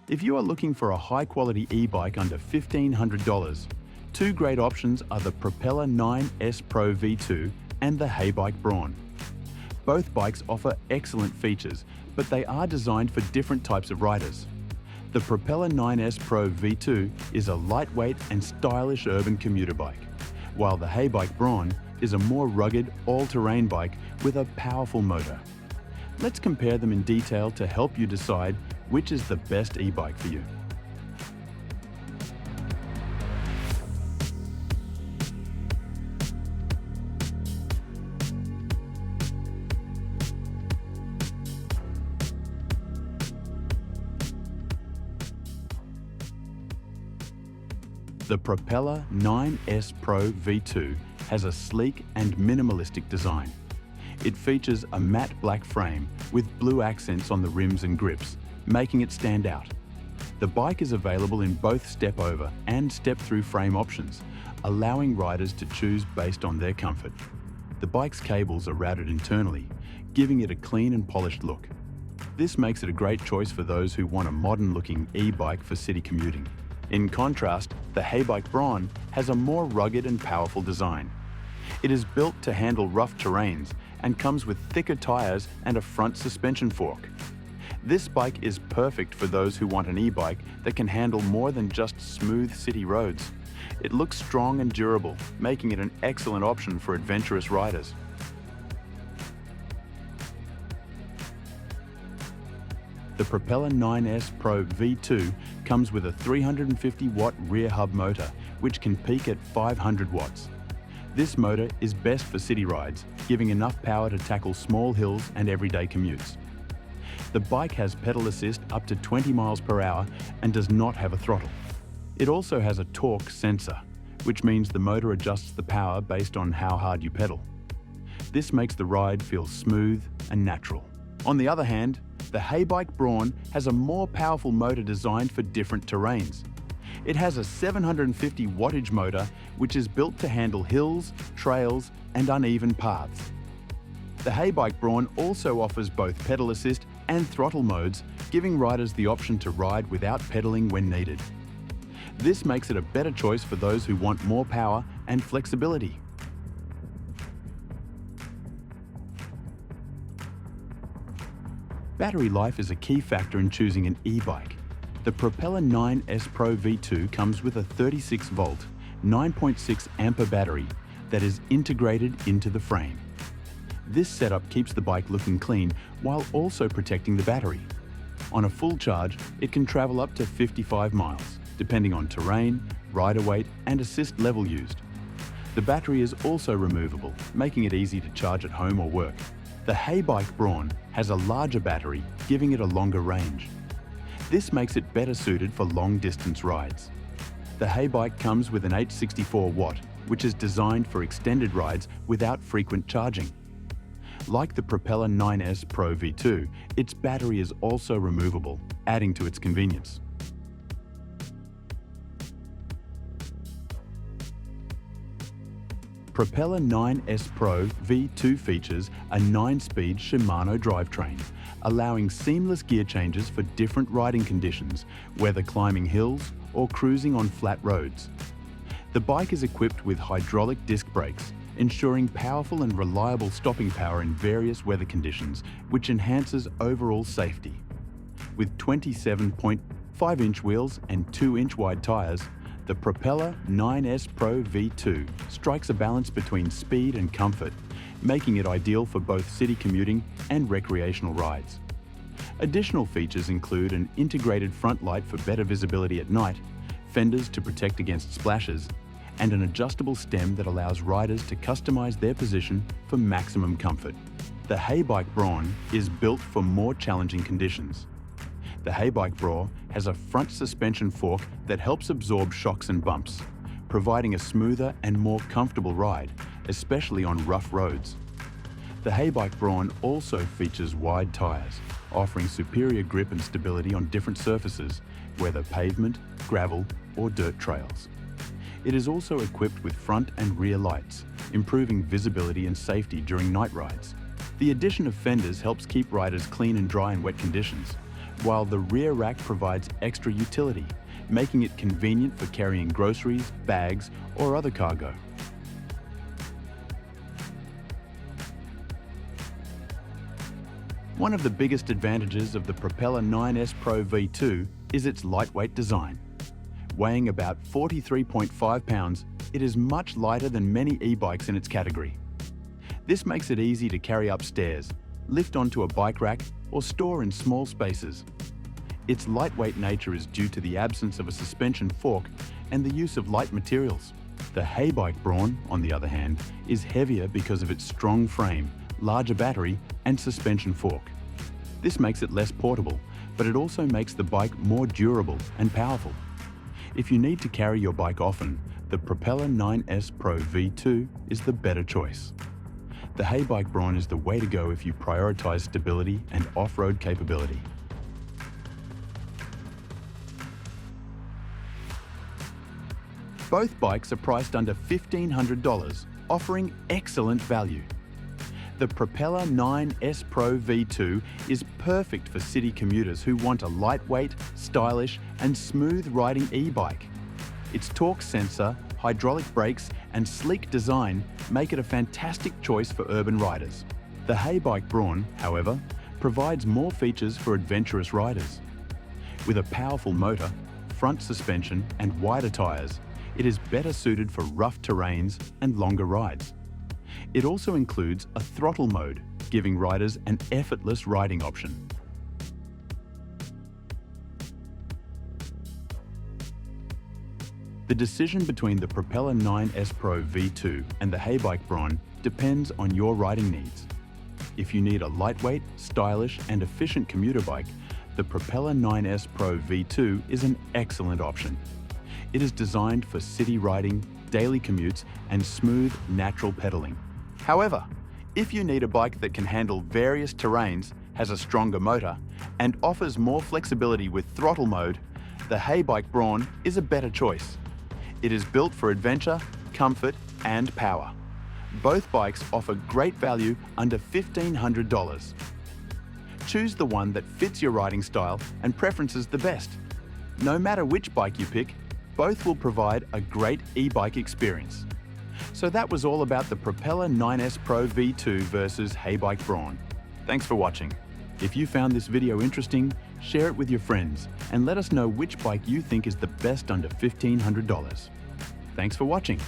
If you are looking for a high-quality e-bike under $1,500, two great options are the Propella 9S Pro V2 and the Heybike Brawn. Both bikes offer excellent features, but they are designed for different types of riders. The Propella 9S Pro V2 is a lightweight and stylish urban commuter bike, while the Heybike Brawn is a more rugged, all-terrain bike with a powerful motor. Let's compare them in detail to help you decide which is the best e-bike for you. The Propella 9S Pro V2 has a sleek and minimalistic design. It features a matte black frame with blue accents on the rims and grips, making it stand out. The bike is available in both step-over and step-through frame options, allowing riders to choose based on their comfort. The bike's cables are routed internally, giving it a clean and polished look. This makes it a great choice for those who want a modern-looking e-bike for city commuting. In contrast, the Heybike Brawn has a more rugged and powerful design. It is built to handle rough terrains and comes with thicker tires and a front suspension fork. This bike is perfect for those who want an e-bike that can handle more than just smooth city roads. It looks strong and durable, making it an excellent option for adventurous riders. The Propella 9S Pro V2 comes with a 350-watt rear hub motor, which can peak at 500 watts. This motor is best for city rides, giving enough power to tackle small hills and everyday commutes. The bike has pedal assist up to 20 miles per hour and does not have a throttle. It also has a torque sensor, which means the motor adjusts the power based on how hard you pedal. This makes the ride feel smooth and natural. On the other hand, the Heybike Brawn has a more powerful motor designed for different terrains. It has a 750 wattage motor which is built to handle hills, trails and uneven paths. The Heybike Brawn also offers both pedal assist and throttle modes, giving riders the option to ride without pedaling when needed. This makes it a better choice for those who want more power and flexibility. Battery life is a key factor in choosing an e-bike. The Propella 9S Pro V2 comes with a 36-volt, 9.6 ampere battery that is integrated into the frame. This setup keeps the bike looking clean while also protecting the battery. On a full charge, it can travel up to 55 miles, depending on terrain, rider weight, and assist level used. The battery is also removable, making it easy to charge at home or work. The Heybike Brawn has a larger battery, giving it a longer range. This makes it better suited for long-distance rides. The Heybike comes with an 864-watt, which is designed for extended rides without frequent charging. Like the Propella 9S Pro V2, its battery is also removable, adding to its convenience. Propella 9S Pro V2 features a 9-speed Shimano drivetrain, allowing seamless gear changes for different riding conditions, whether climbing hills or cruising on flat roads. The bike is equipped with hydraulic disc brakes, ensuring powerful and reliable stopping power in various weather conditions, which enhances overall safety. With 27.5-inch wheels and 2-inch wide tires, the Propella 9S Pro V2 strikes a balance between speed and comfort, making it ideal for both city commuting and recreational rides. Additional features include an integrated front light for better visibility at night, fenders to protect against splashes, and an adjustable stem that allows riders to customize their position for maximum comfort. The Heybike Brawn is built for more challenging conditions. The Heybike Brawn has a front suspension fork that helps absorb shocks and bumps, providing a smoother and more comfortable ride, especially on rough roads. The Heybike Brawn also features wide tires, offering superior grip and stability on different surfaces, whether pavement, gravel, or dirt trails. It is also equipped with front and rear lights, improving visibility and safety during night rides. The addition of fenders helps keep riders clean and dry in wet conditions, while the rear rack provides extra utility, making it convenient for carrying groceries, bags, or other cargo. One of the biggest advantages of the Propella 9S Pro V2 is its lightweight design. Weighing about 43.5 pounds, it is much lighter than many e-bikes in its category. This makes it easy to carry upstairs, lift onto a bike rack, or store in small spaces. Its lightweight nature is due to the absence of a suspension fork and the use of light materials. The Heybike Brawn, on the other hand, is heavier because of its strong frame, larger battery, and suspension fork. This makes it less portable, but it also makes the bike more durable and powerful. If you need to carry your bike often, the Propella 9S Pro V2 is the better choice. The Heybike Brawn is the way to go if you prioritize stability and off-road capability. Both bikes are priced under $1,500, offering excellent value. The Propella 9S Pro V2 is perfect for city commuters who want a lightweight, stylish, and smooth riding e-bike. Its torque sensor, hydraulic brakes, and sleek design make it a fantastic choice for urban riders. The Heybike Brawn, however, provides more features for adventurous riders. With a powerful motor, front suspension, and wider tyres, it is better suited for rough terrains and longer rides. It also includes a throttle mode, giving riders an effortless riding option. The decision between the Propella 9S Pro V2 and the Heybike Brawn depends on your riding needs. If you need a lightweight, stylish, and efficient commuter bike, the Propella 9S Pro V2 is an excellent option. It is designed for city riding, daily commutes, and smooth, natural pedaling. However, if you need a bike that can handle various terrains, has a stronger motor, and offers more flexibility with throttle mode, the Heybike Brawn is a better choice. It is built for adventure, comfort, and power. Both bikes offer great value under $1,500. Choose the one that fits your riding style and preferences the best. No matter which bike you pick, both will provide a great e-bike experience. So that was all about the Propella 9S Pro V2 versus Heybike Brawn. Thanks for watching. If you found this video interesting, share it with your friends and let us know which bike you think is the best under $1,500. Thanks for watching.